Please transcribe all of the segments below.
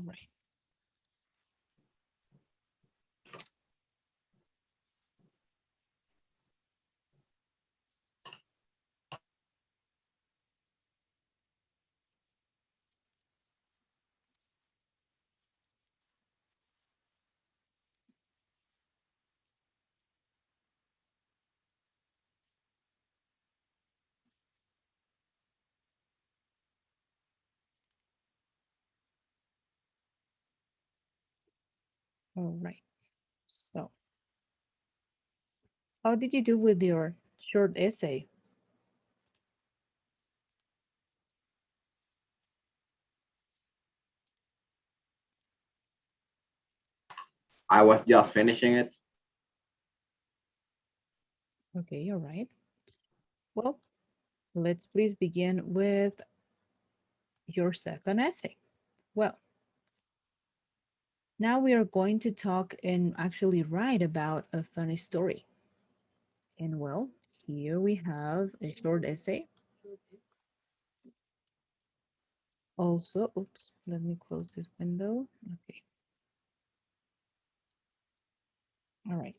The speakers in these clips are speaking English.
right. All right. So, how did you do with your short essay? I was just finishing it. Okay, all right. Well, let's please begin with your second essay. Well, now we are going to talk and actually write about a funny story. And well, here we have a short essay. Also, oops, let me close this window. Okay, all right.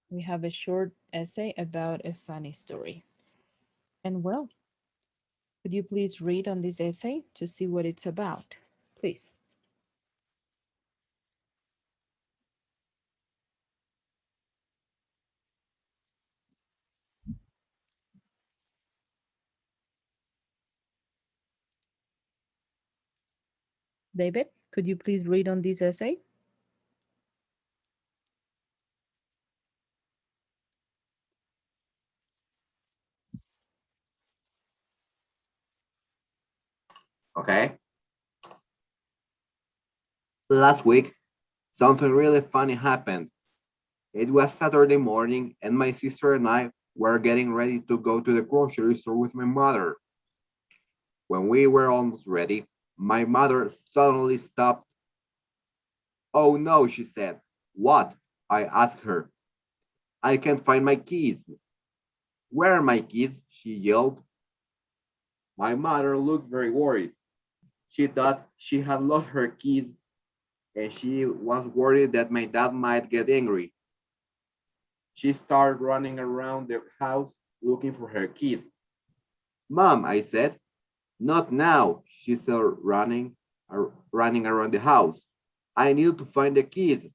We have a short essay about a funny story. And well, could you please read on this essay to see what it's about? Please. David, could you please read on this essay? Okay. Last week, something really funny happened. It was Saturday morning, and my sister and I were getting ready to go to the grocery store with my mother. When we were almost ready, my mother suddenly stopped. Oh no, she said. What? I asked her. I can't find my keys. Where are my keys? She yelled. My mother looked very worried. She thought she had lost her keys and she was worried that my dad might get angry. She started running around the house looking for her keys. Mom, I said. Not now, she said, running around the house. I need to find the keys.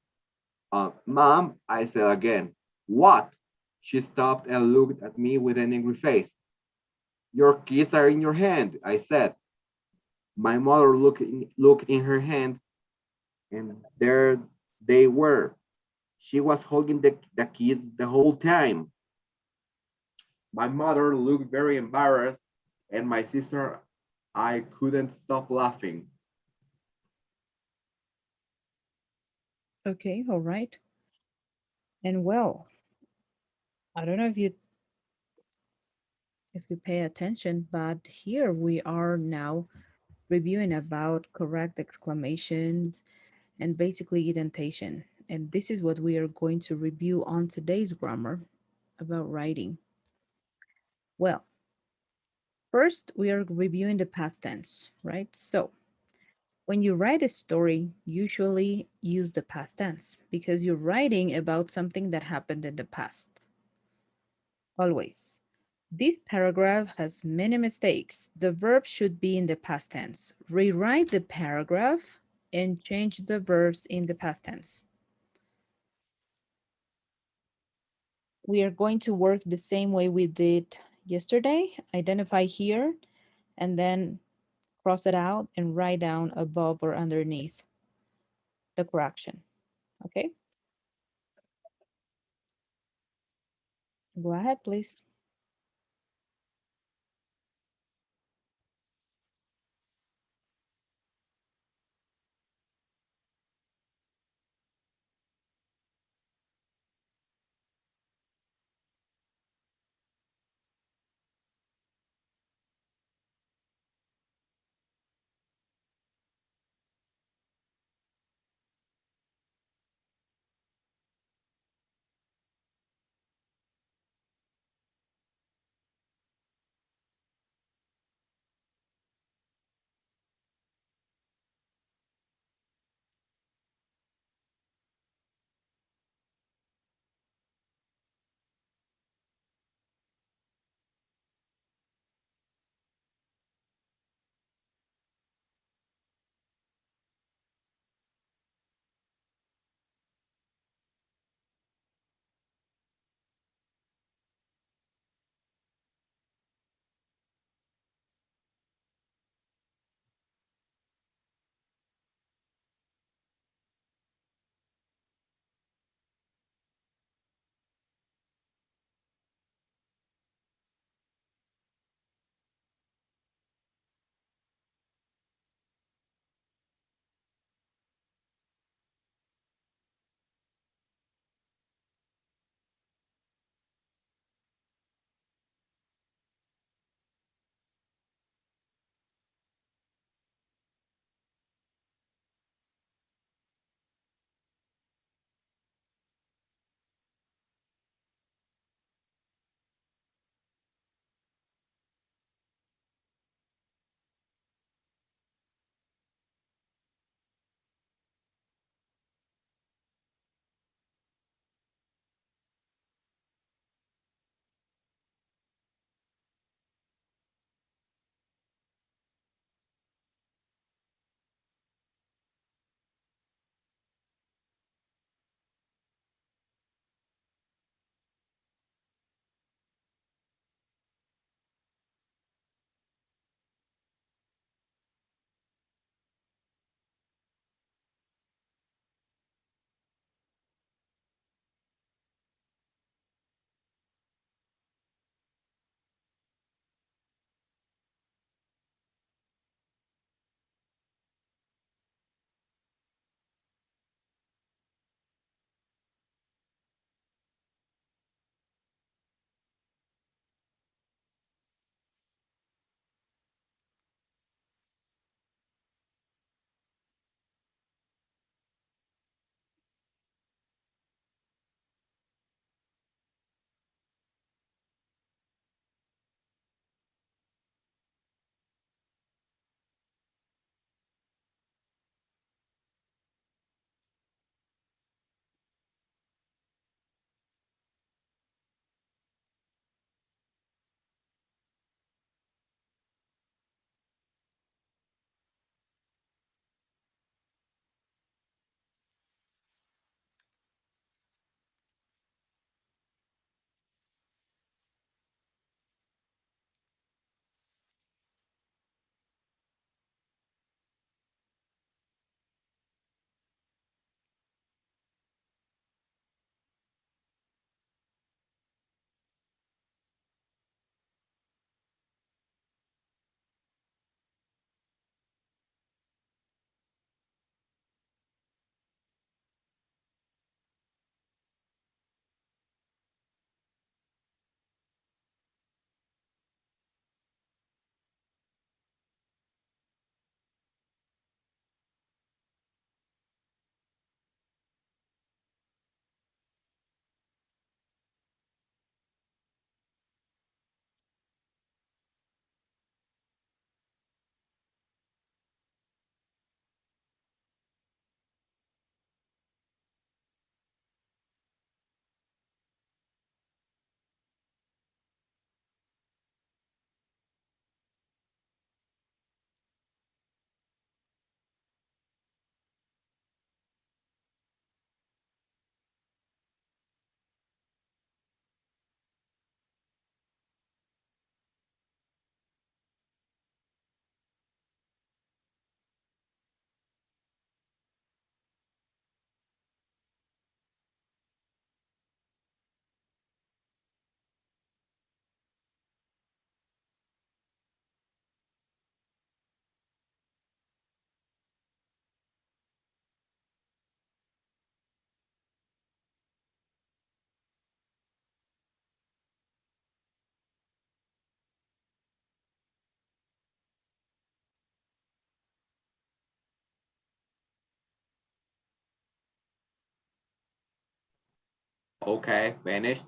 Mom, I said again. What? She stopped and looked at me with an angry face. Your keys are in your hand, I said. My mother looked in her hand, and there they were. She was holding the keys the whole time. My mother looked very embarrassed, and my sister, I couldn't stop laughing. Okay, all right. And well, I don't know if you pay attention, but here we are now reviewing about correct exclamations and basically indentation. And this is what we are going to review on today's grammar about writing. Well, first we are reviewing the past tense, right? So when you write a story, usually use the past tense because you're writing about something that happened in the past. Always. This paragraph has many mistakes. The verb should be in the past tense. Rewrite the paragraph and change the verbs in the past tense. We are going to work the same way we did yesterday. Identify here and then cross it out and write down above or underneath the correction. Okay, go ahead, please. Okay, finished.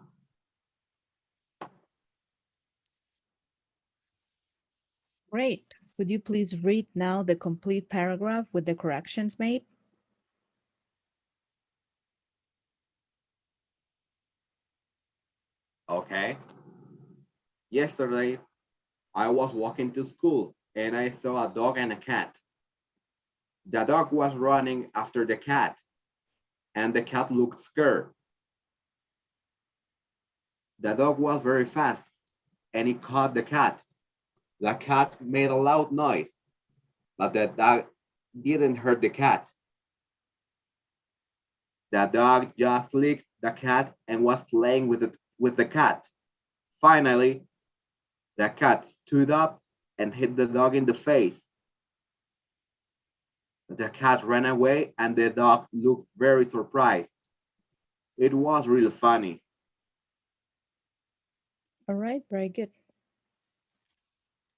Great. Could you please read now the complete paragraph with the corrections made? Okay. Yesterday, I was walking to school and I saw a dog and a cat. The dog was running after the cat, and the cat looked scared. The dog was very fast and he caught the cat. The cat made a loud noise, but the dog didn't hurt the cat. The dog just licked the cat and was playing with the cat. Finally, the cat stood up and hit the dog in the face. The cat ran away and the dog looked very surprised. It was really funny. All right, very good.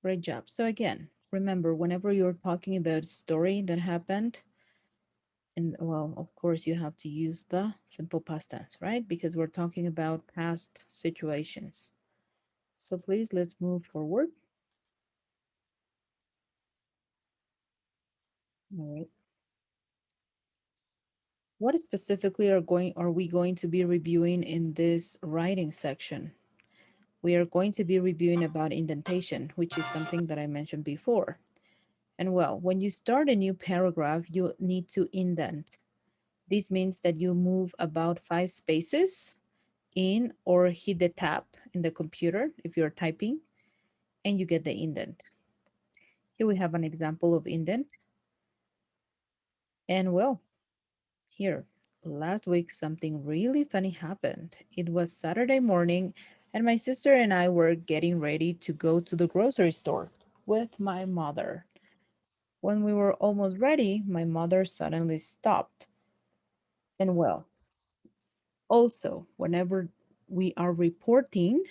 Great job. So again, remember, whenever you're talking about a story that happened, and well, of course, you have to use the simple past tense, right? Because we're talking about past situations. So please, let's move forward. All right. What specifically are we going to be reviewing in this writing section? We are going to be reviewing about indentation, which is something that I mentioned before. And well, when you start a new paragraph, you need to indent. This means that you move about 5 spaces in or hit the tab in the computer if you're typing, and you get the indent. Here we have an example of indent. And well, here, last week something really funny happened. It was Saturday morning, and my sister and I were getting ready to go to the grocery store with my mother. When we were almost ready, my mother suddenly stopped. And well, also, whenever we are reporting,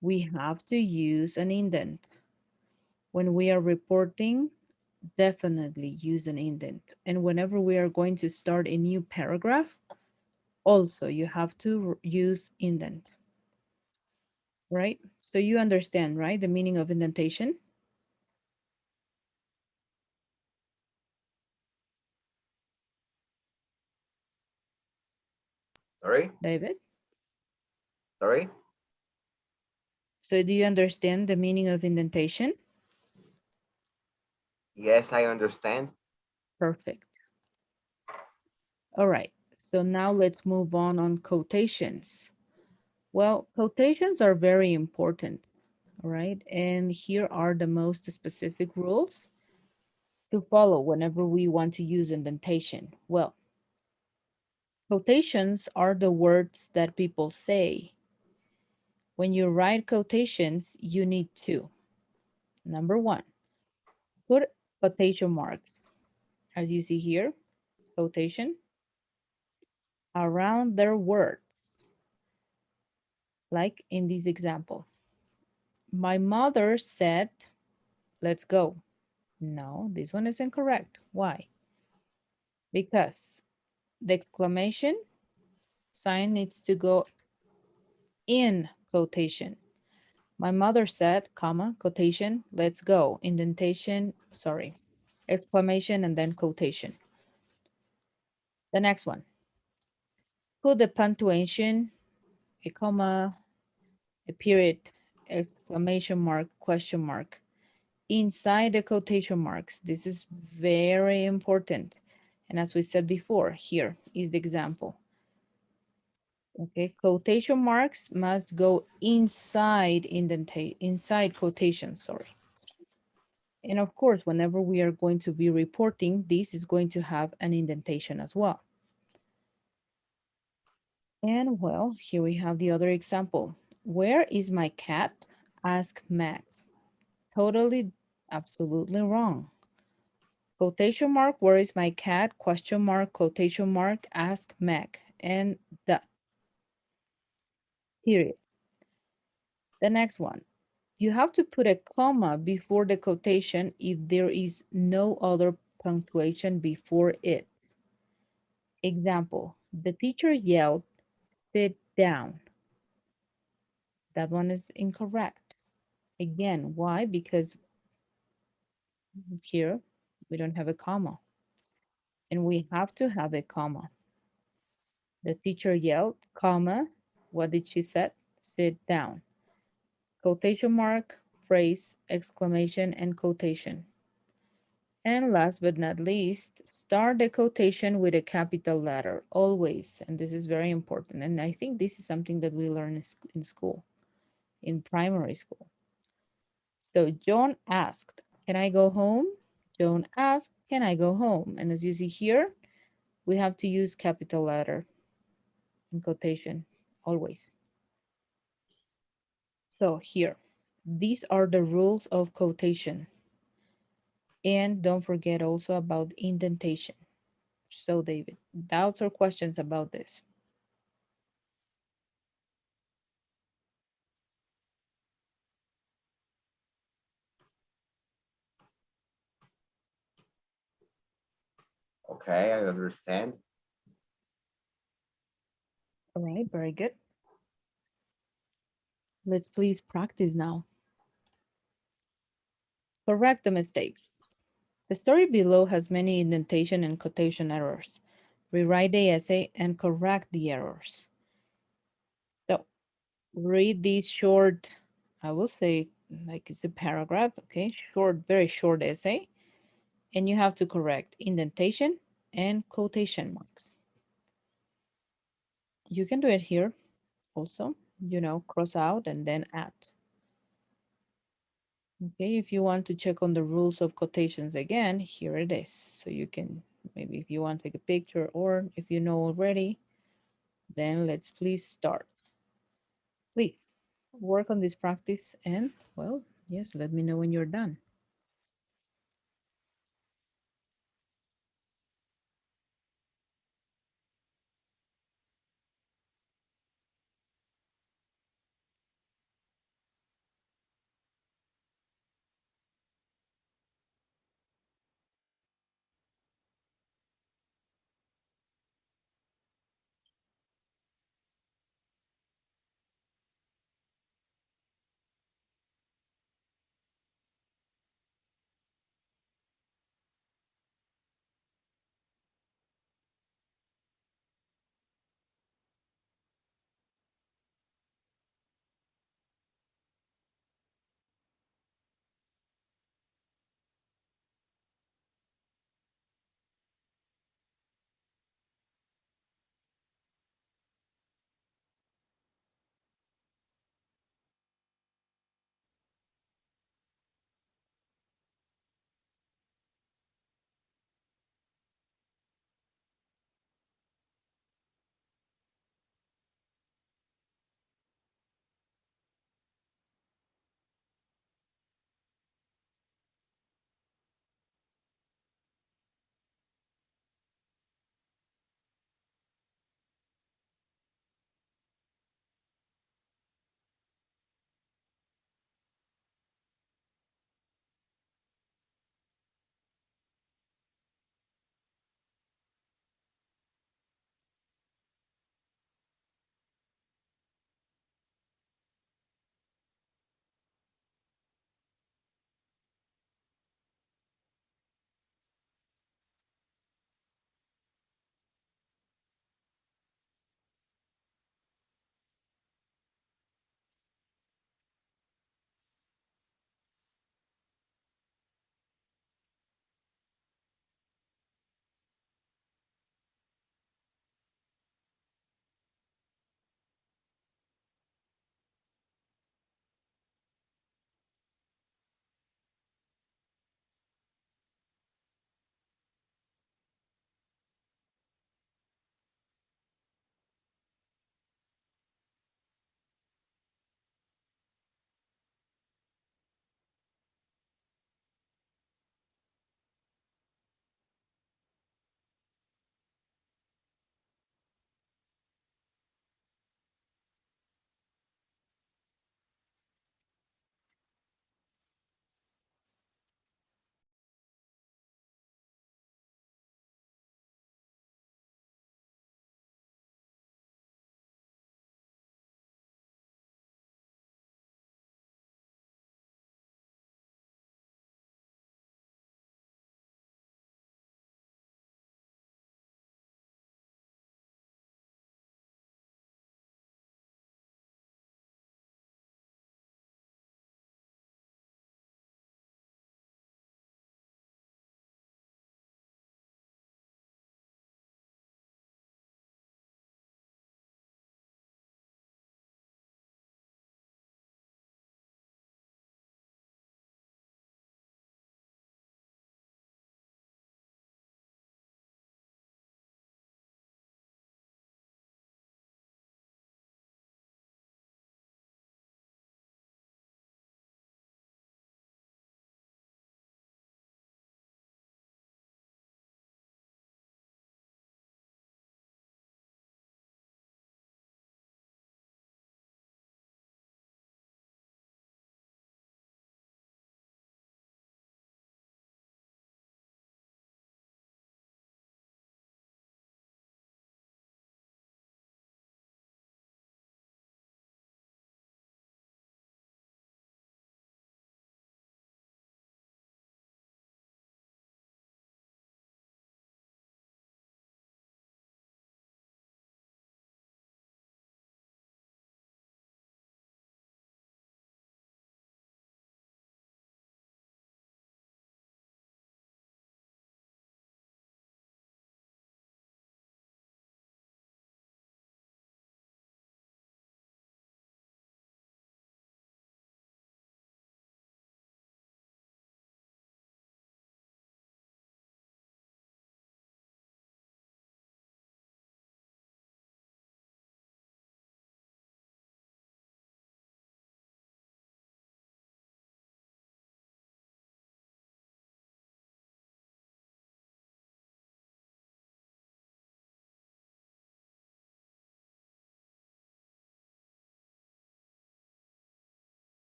we have to use an indent. When we are reporting, definitely use an indent. And whenever we are going to start a new paragraph, also you have to use indent, right? So you understand, right? The meaning of indentation, Sorry? David? Sorry? So do you understand the meaning of indentation? Yes, I understand. Perfect. All right. So now let's move on quotations. Well, quotations are very important, all right? And here are the most specific rules to follow whenever we want to use indentation. Well, quotations are the words that people say. When you write quotations, you need to, number one, put quotation marks, as you see here, quotation, around their words, like in this example. My mother said, let's go. No, this one is incorrect. Why? Because the exclamation sign needs to go in quotation. My mother said, comma, quotation, let's go, indentation, sorry, exclamation, and then quotation. The next one, put the punctuation, a comma, a period, exclamation mark, question mark, inside the quotation marks. This is very important. And as we said before, here is the example. Okay, quotation marks must go inside inside quotation, sorry. And of course, whenever we are going to be reporting, this is going to have an indentation as well. And well, here we have the other example. Where is my cat? Asked Mac. Totally, absolutely wrong. Quotation mark, where is my cat? Question mark, quotation mark, ask Mac. And that, period. The next one. You have to put a comma before the quotation if there is no other punctuation before it. Example, the teacher yelled, Sit down. That one is incorrect. Again, why? Because here we don't have a comma, and we have to have a comma. The teacher yelled, comma. What did she say? Sit down. Quotation mark, phrase, exclamation, and quotation. And last but not least, start the quotation with a capital letter, always. And this is very important. And I think this is something that we learn in school, in primary school. So John asked, can I go home? John asked, can I go home? And as you see here, we have to use capital letter in quotation, always. So here, these are the rules of quotation. And don't forget also about indentation. So David, doubts or questions about this? Okay, I understand. All right, very good. Let's please practice now. Correct the mistakes. The story below has many indentation and quotation errors. Rewrite the essay and correct the errors. So read these short, I will say like it's a paragraph, okay? Short, very short essay. And you have to correct indentation and quotation marks. You can do it here also, cross out and then add. Okay, if you want to check on the rules of quotations again, here it is. So you can, maybe if you want to take a picture or if you know already, then let's please start. Please work on this practice and, well, yes, let me know when you're done.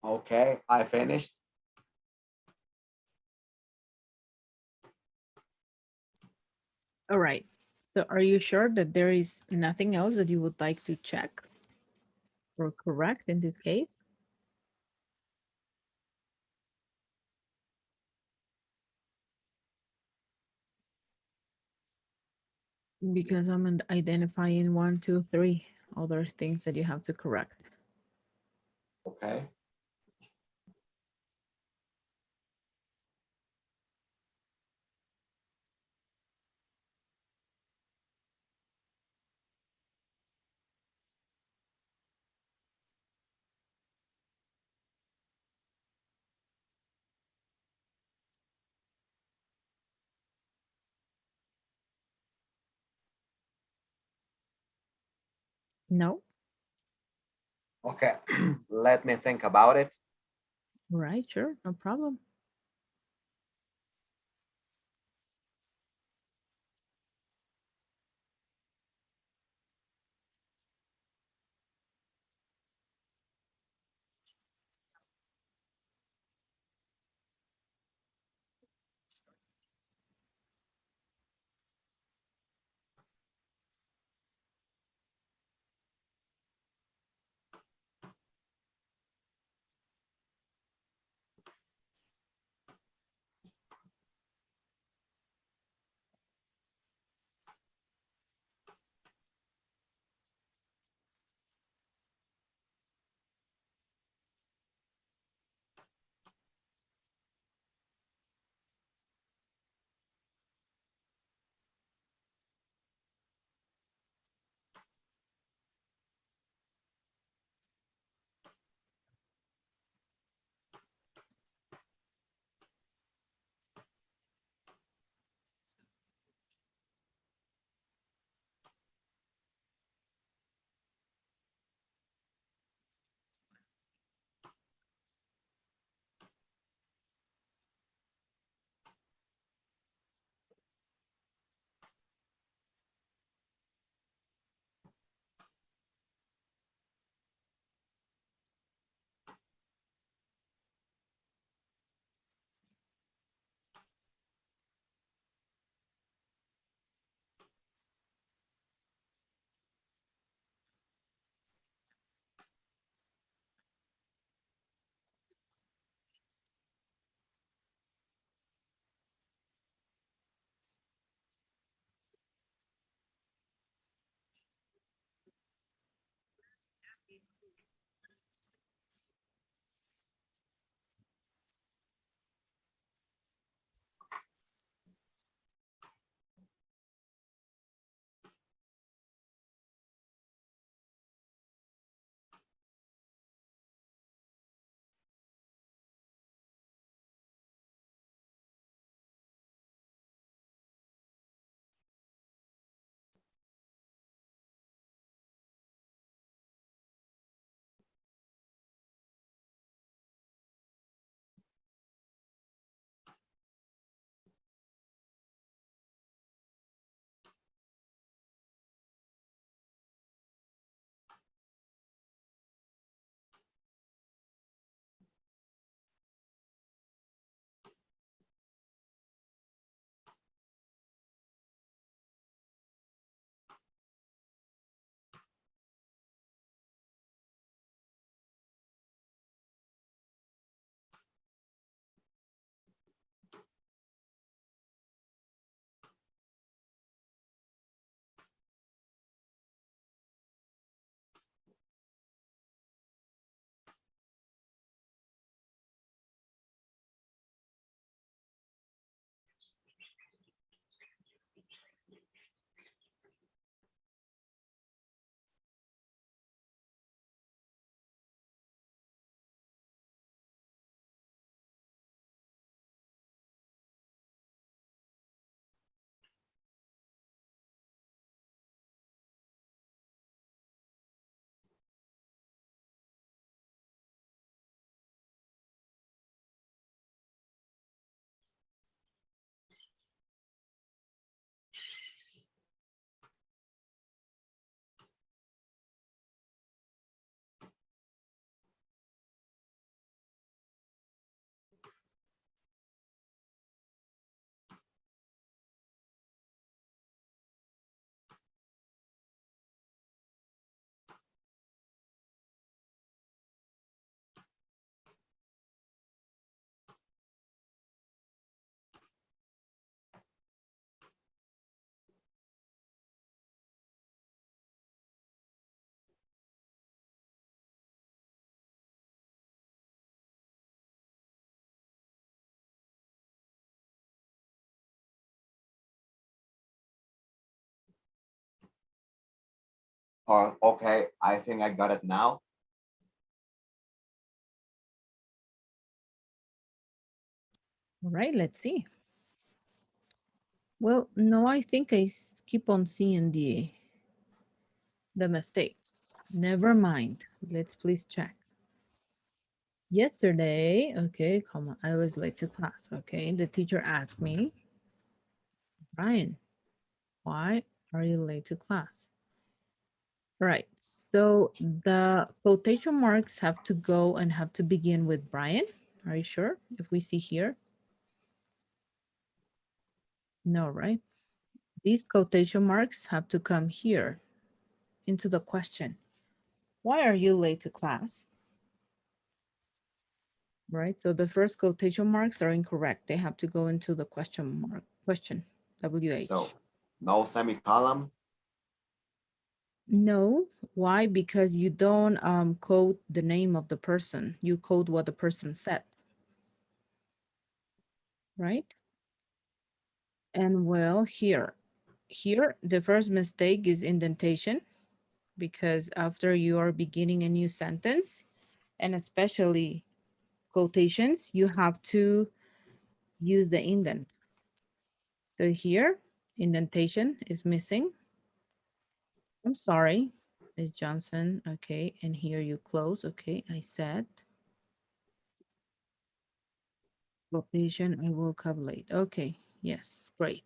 Okay, I finished. All right. So are you sure that there is nothing else that you would like to check or correct in this case? Because I'm identifying one, two, three other things that you have to correct. Okay. No? Okay. Let me think about it. Right, sure, no problem. Oh, okay, I think I got it now. All right, let's see. Well, no, I think keep on seeing the mistakes. Never mind. Let's please check. Yesterday, okay, comma, I was late to class. Okay, the teacher asked me, Brian, why are you late to class? Right. So the quotation marks have to go and have to begin with Brian. Are you sure? If we see here, no, right? These quotation marks have to come here into the question. Why are you late to class? Right. So the first quotation marks are incorrect. They have to go into the question mark, question, So WH. no semicolon. No. Why? Because you don't quote the name of the person. You quote what the person said, right? And well, here, the first mistake is indentation, because after you are beginning a new sentence, and especially quotations, you have to use the indent. So here, indentation is missing. I'm sorry, Miss Johnson. Okay, and here you close. Okay, I said quotation, I woke up late. Okay, yes, great.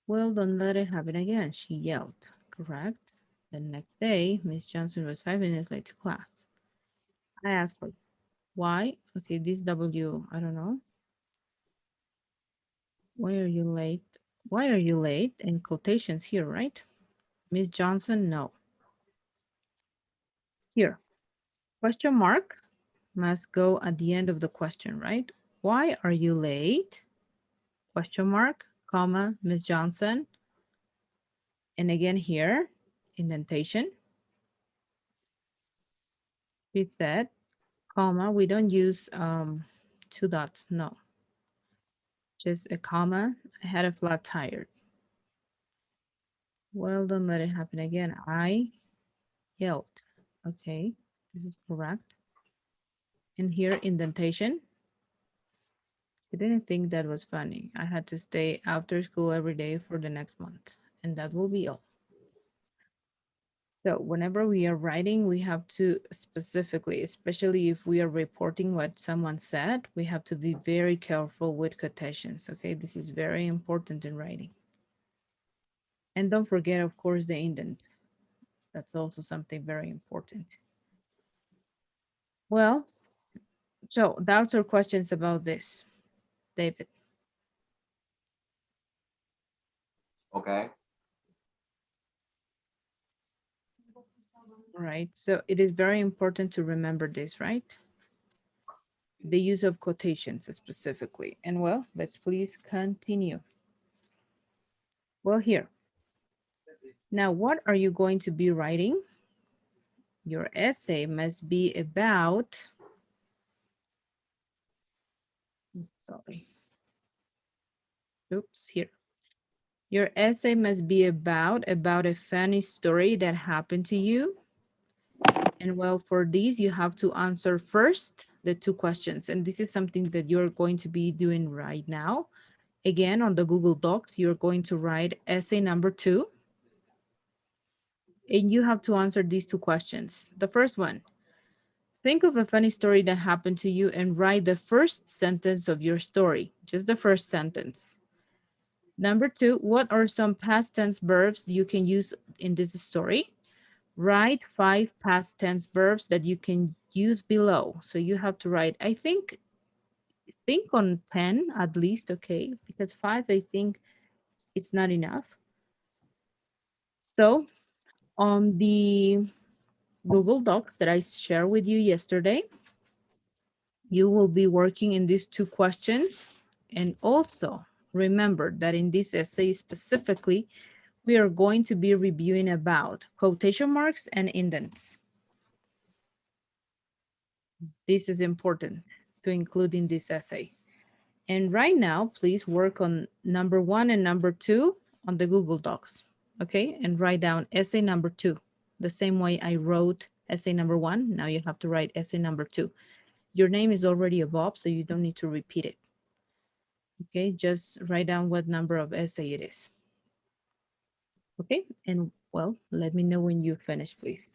Well, don't let it happen again, she yelled. Correct. The next day, Miss Johnson was 5 minutes late to class. I asked her, why? Okay, this W, I don't know. Why are you late? Why are you late? In quotations here, right? Miss Johnson, no. Here, question mark must go at the end of the question, right? Why are you late? Question mark, comma, Miss Johnson. And again here, indentation. She said, comma, we don't use two dots, no. Just a comma. I had a flat tire. Well, don't let it happen again. I yelled. Okay, this is correct. And here, indentation. I didn't think that was funny. I had to stay after school every day for the next month, and that will be all. So whenever we are writing, we have to specifically, especially if we are reporting what someone said, we have to be very careful with quotations. Okay, this is very important in writing. And don't forget, of course, the indent. That's also something very important. Well, so doubts or questions about this, David? Okay. All right, so it is very important to remember this, right? The use of quotations specifically. And well, let's please continue. Well, here. Now, what are you going to be writing? Your essay must be about, sorry, oops, here. Your essay must be about a funny story that happened to you. And well, for these, you have to answer first the two questions. And this is something that you're going to be doing right now. Again, on the Google Docs, you're going to write essay number 2. And you have to answer these two questions. The first one, think of a funny story that happened to you and write the first sentence of your story, just the first sentence. Number 2, what are some past tense verbs you can use in this story? Write 5 past tense verbs that you can use below. So you have to write, I think on 10 at least, okay? Because 5, I think it's not enough. So on the Google Docs that I shared with you yesterday, you will be working in these two questions. And also remember that in this essay specifically, we are going to be reviewing about quotation marks and indents. This is important to include in this essay. And right now, please work on number 1 and number 2 on the Google Docs. okay? And write down essay number 2. The same way I wrote essay number 1, now you have to write essay number 2. Your name is already above, so you don't need to repeat it. Okay, just write down what number of essay it is. Okay, and well, let me know when you finish, please.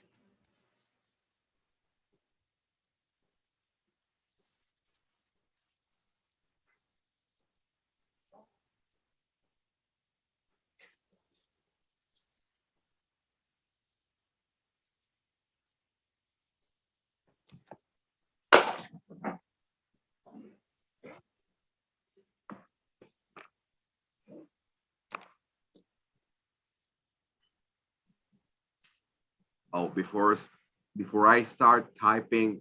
Oh, before I start typing,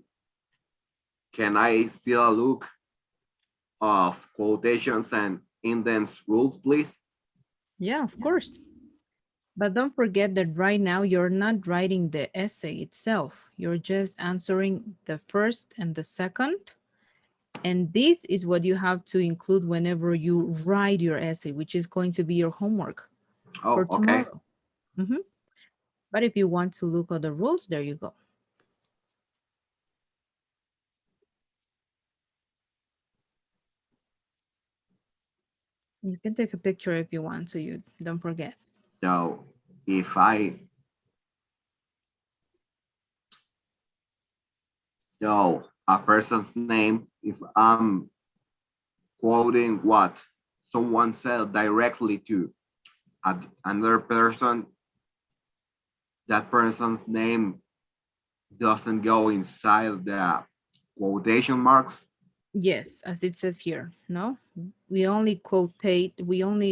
can I still look of quotations and indents rules, please? Yeah, of course. But don't forget that right now you're not writing the essay itself. You're just answering the first and the second. And this is what you have to include whenever you write your essay, which is going to be your homework for Oh, okay. tomorrow. Mhm. But if you want to look at the rules, there you go. You can take a picture if you want, so you don't forget. So if I so a person's name, if I'm quoting what someone said directly to another person, that person's name doesn't go inside the quotation marks. Yes, as it says here, no? We only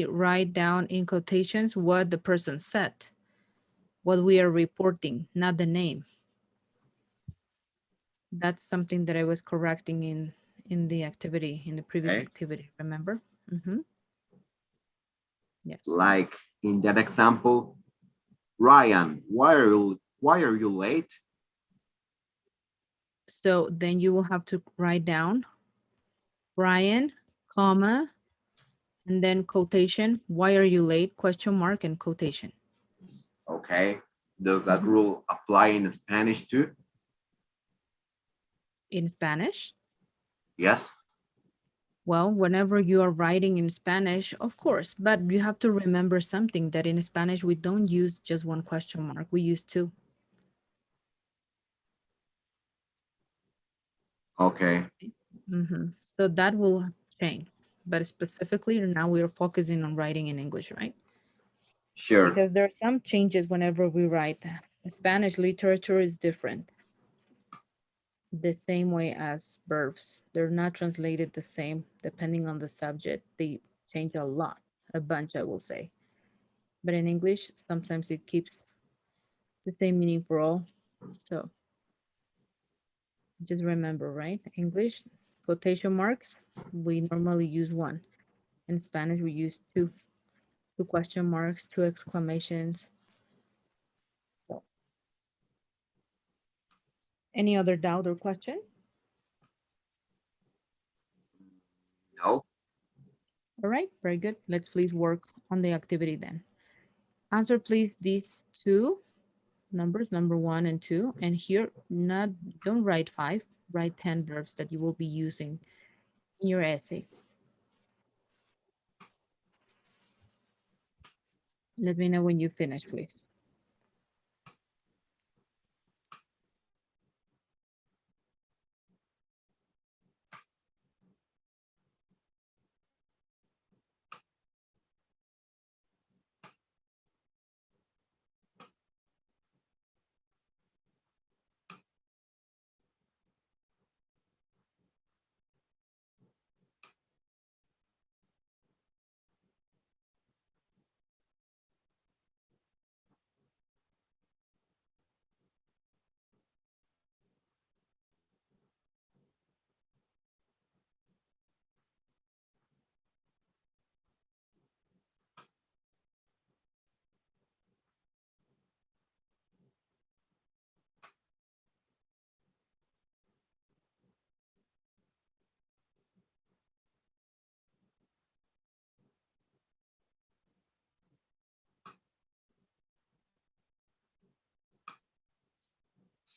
write down in quotations what the person said, what we are reporting, not the name. That's something that I was correcting in the activity, in the previous Okay. activity, remember? Mm-hmm. Yes. Like in that example, Ryan, why are you late? So then you will have to write down Brian, comma, and then quotation, why are you late? Question mark and quotation. Okay. Does that Mhm. rule apply in Spanish too? In Spanish. Yes. Well, whenever you are writing in Spanish, of course, but you have to remember something that in Spanish, we don't use just one question mark. We use two. Okay. So that will change. But specifically now we are focusing on writing in English, right? Sure. Because there are some changes whenever we write. Spanish literature is different, the same way as verbs. They're not translated the same depending on the subject. They change a lot, a bunch, I will say. But in English, sometimes it keeps the same meaning for all. So just remember, right? English, quotation marks, we normally use one. In Spanish, we use two, two question marks, two exclamations. So any other doubt or question? No. All right, very good. Let's please work on the activity then. Answer please these two numbers, number 1 and 2. And here, not don't write 5, write 10 verbs that you will be using in your essay. Let me know when you finish, please.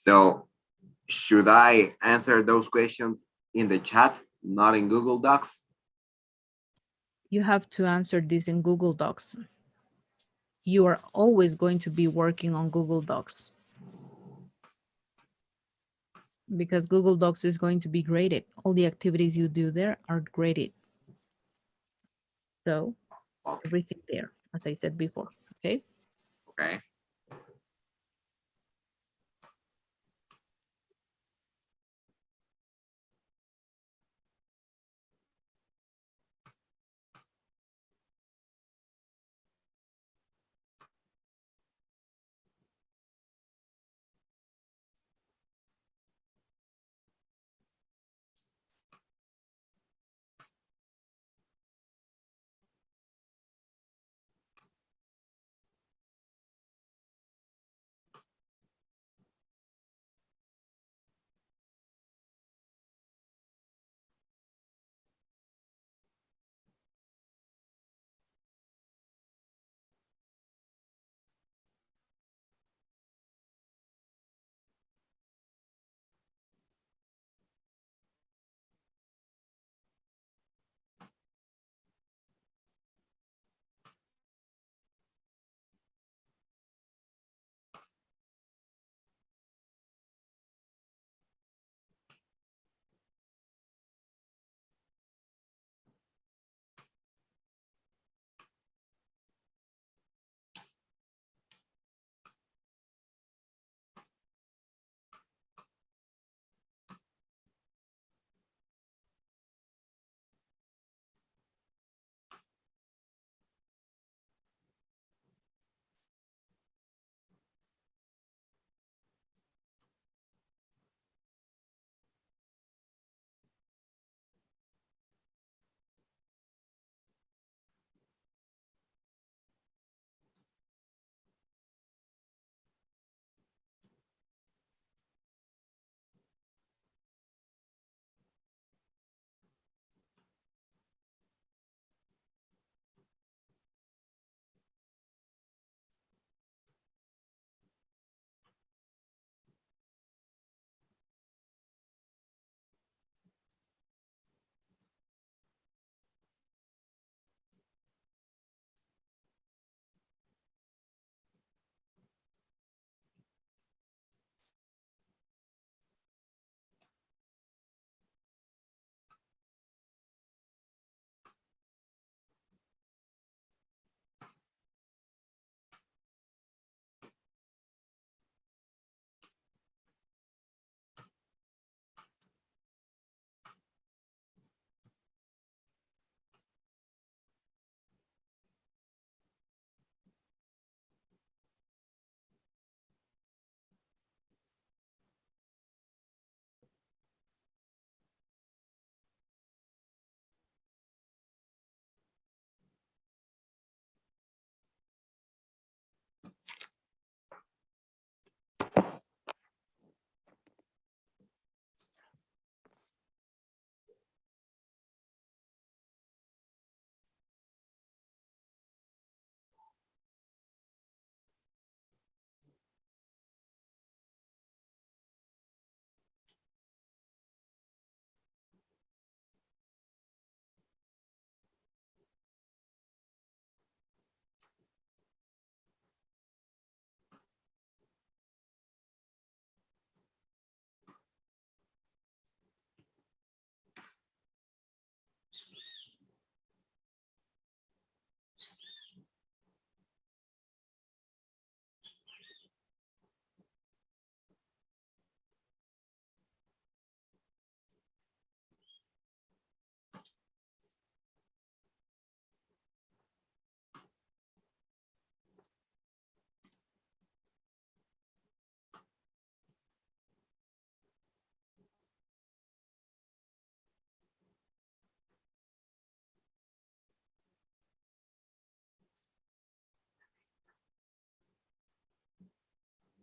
So should I answer those questions in the chat, not in Google Docs? You have to answer this in Google Docs. You are always going to be working on Google Docs because Google Docs is going to be graded. All the activities you do there are graded. So Okay. everything there, as I said before, okay? Okay.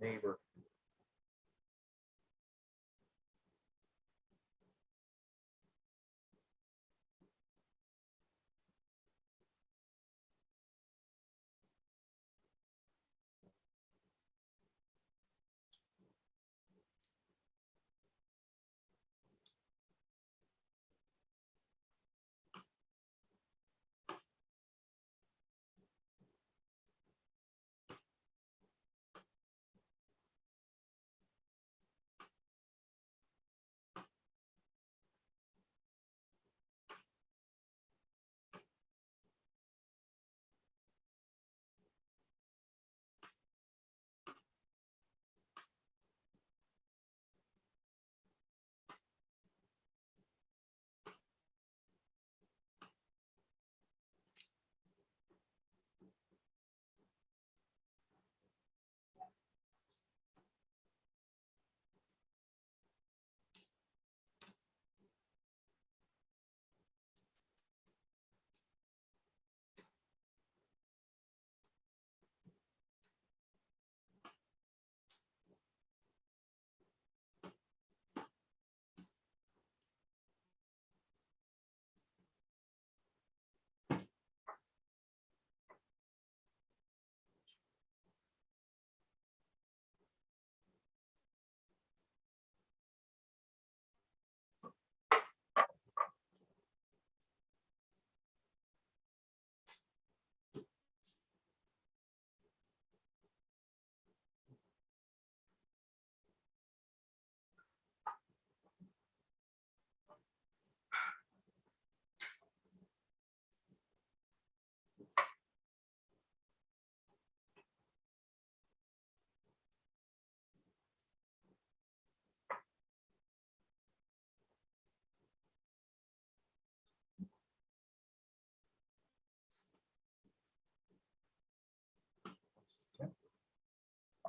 Neighbor.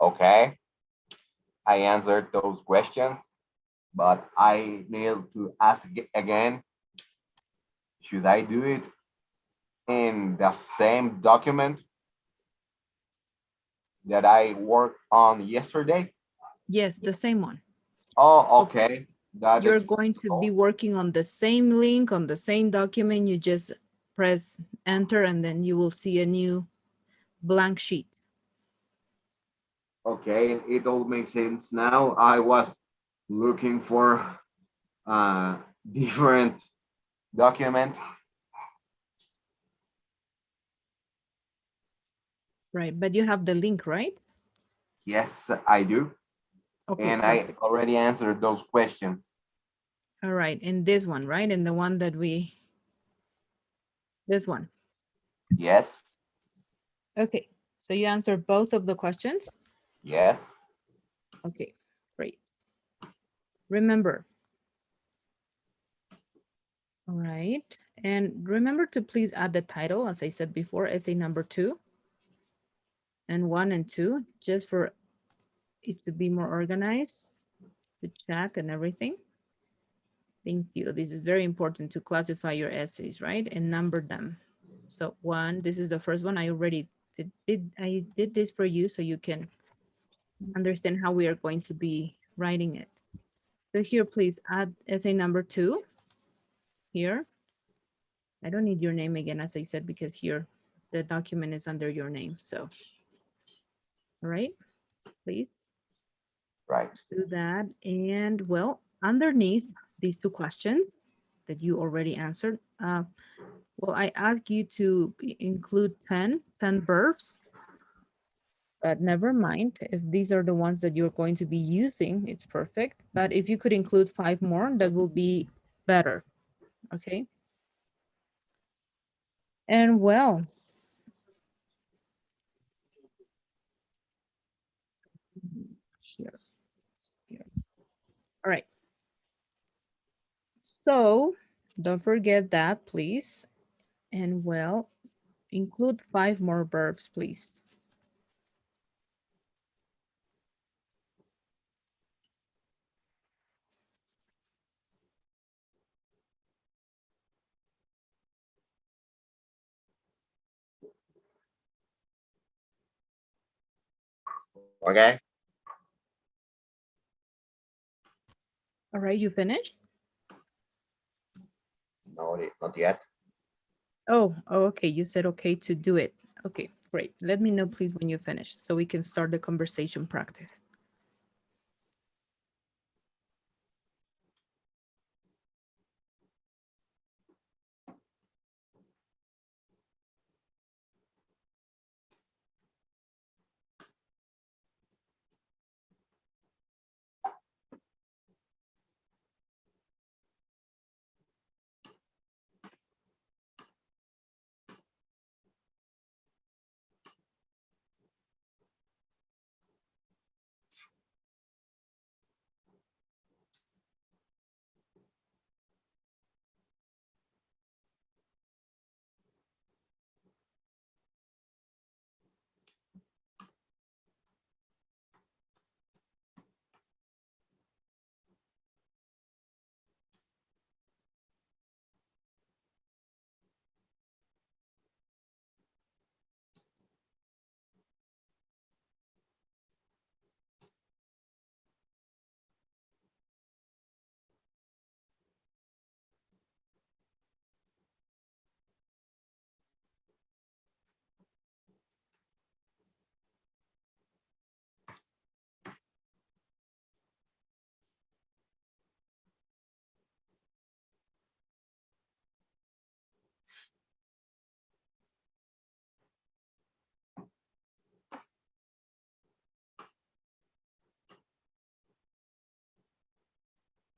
Okay, I answered those questions, but I need to ask again, should I do it in the same document that I worked on yesterday? Yes, the same one. Oh, So okay. That you're explains going to be all. working on the same link, on the same document. You just press enter and then you will see a new blank sheet. Okay, it all makes sense now. I was looking for a different document. Right, but you have the link, right? Yes, I do. Okay, And I perfect. already answered those questions. All right, and this one, right? And the one that this one. Yes, Okay, so you answered both of the questions? yes, Okay, great. Remember, all right. And remember to please add the title, as I said before, essay number 2 and 1 and 2, just for it to be more organized, to check and everything. Thank you. This is very important to classify your essays, right? And number them. So 1, this is the first one. I already did this for you so you can understand how we are going to be writing it. So here, please add essay number 2 here. I don't need your name again, as I said, because here the document is under your name. So, all right, please right. do that. And well, underneath these 2 questions that you already answered, well, I ask you to include 10 verbs, but never mind. If these are the ones that you're going to be using, it's perfect. But if you could include 5 more, that will be better. Okay. And well, here, here. All right. So don't forget that, please. And well, include 5 more verbs, please. Okay. All right, you finished? No, not yet. Oh, okay. You said okay to do it. Okay, great. Let me know, please, when you finish so we can start the conversation practice.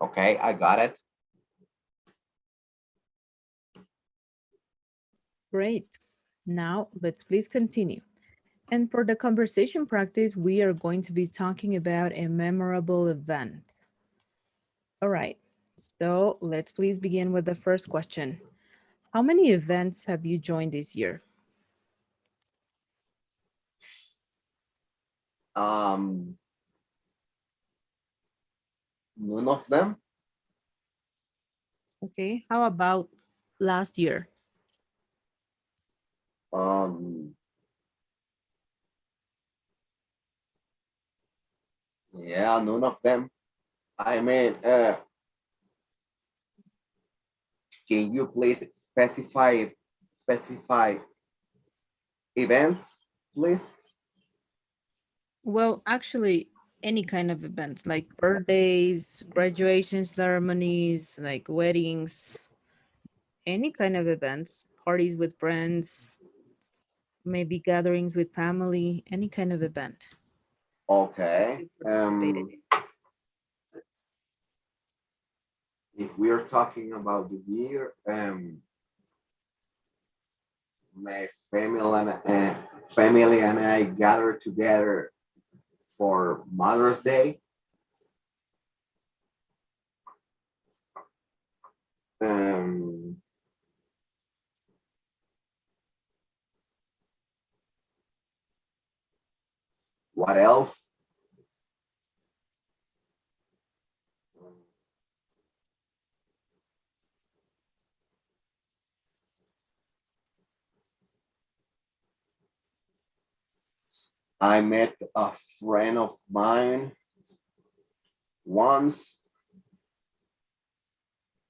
Okay, I got it. Great. Now, let's please continue. And for the conversation practice, we are going to be talking about a memorable event. All right. So let's please begin with the first question. How many events have you joined this year? Um, None of them. Okay. How about last year? Um, yeah, none of them. I mean, can you please specify events, please? Well, actually, any kind of events like birthdays, graduation ceremonies, like weddings, any kind of events, parties with friends, maybe gatherings with family, any kind of event Okay. you participated in. If we are talking about this year, my family and I gathered together for Mother's Day. Um, what else? I met a friend of mine once.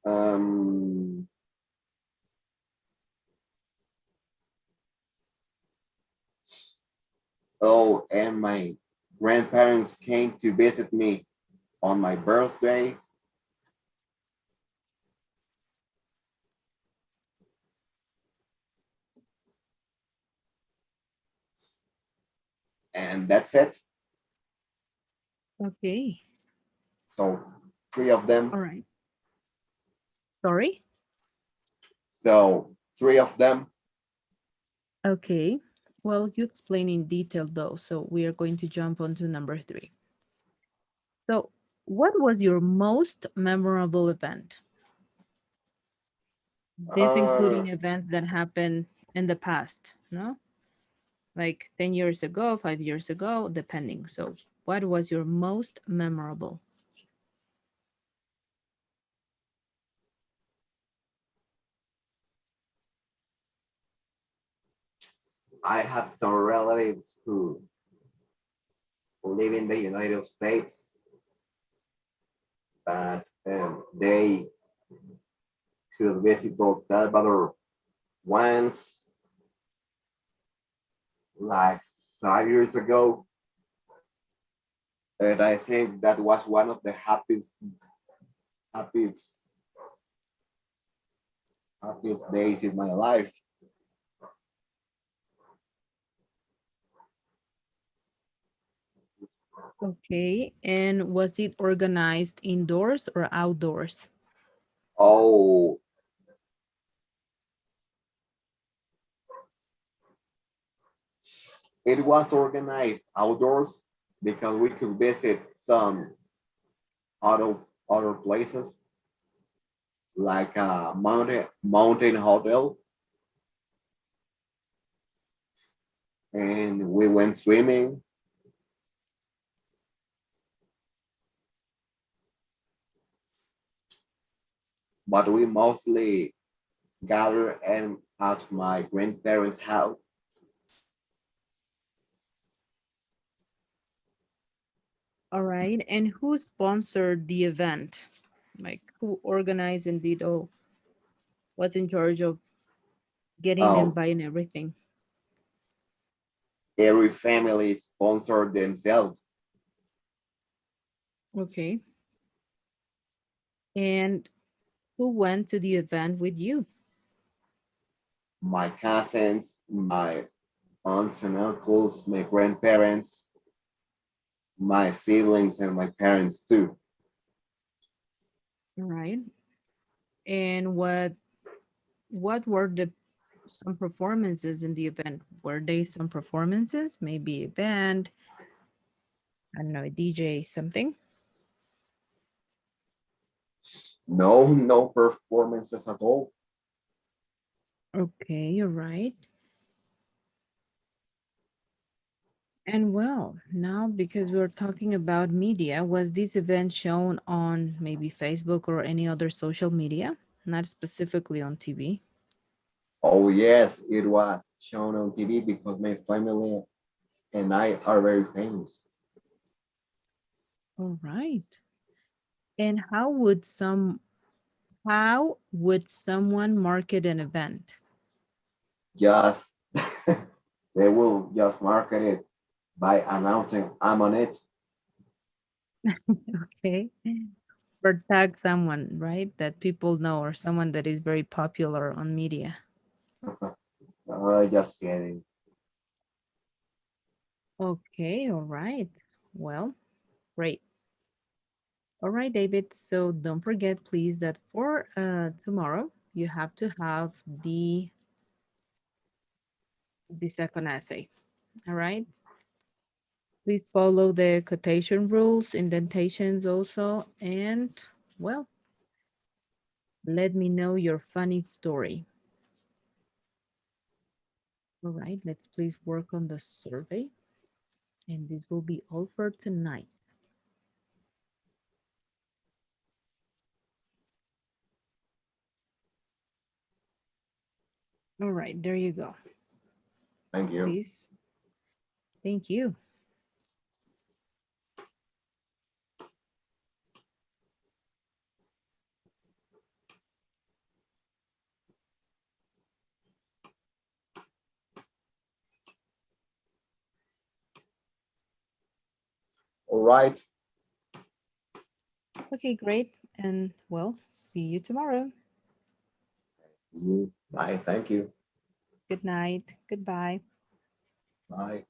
Um, oh, and my grandparents came to visit me on my birthday, and that's it. Okay. So, three of them. All right. Sorry. So, three of them. Okay. Well, you explain in detail though, so we are going to jump on to number three. So, what was your most memorable event? This Uh, including events that happened in the past, no? Like 10 years ago, 5 years ago, depending. So, what was your most memorable? I have some relatives who live in the United States, but they could visit El Salvador once, like 5 years ago. And I think that was one of the happiest, happiest days in my life. Okay. And was it organized indoors or outdoors? Oh, it was organized outdoors because we could visit some other places like a mountain hotel, and we went swimming. But we mostly gathered and at my grandparents' house. All right. And who sponsored the event? Like who organized and did all, was in charge of getting and Um, buying everything? every family sponsored themselves. Okay. And who went to the event with you? My cousins, my aunts and uncles, my grandparents, my siblings, and my parents too. All right. And what were the some performances in the event? Were they some performances? Maybe a band, I don't know, a DJ, something? No, no performances at all. Okay, you're right. And well, now because we're talking about media, was this event shown on maybe Facebook or any other social media, not specifically on TV? Oh, yes, it was shown on TV because my family and I are very famous. All right. And how would someone market an event? Just they will just market it by announcing I'm on it. Okay. Or tag someone, right? That people know or someone that is very popular on media. Just kidding. Okay, all right. Well, great. All right, David. So don't forget, please, that for tomorrow you have to have the second essay. All right. Please follow the quotation rules, indentations also, and well, let me know your funny story. All right, let's please work on the survey, and this will be all for tonight. All right, there you go. Thank you. Please, thank you. All right. Okay, great. And well, see you tomorrow. See you. Bye. Thank you. Good night. Goodbye. Bye.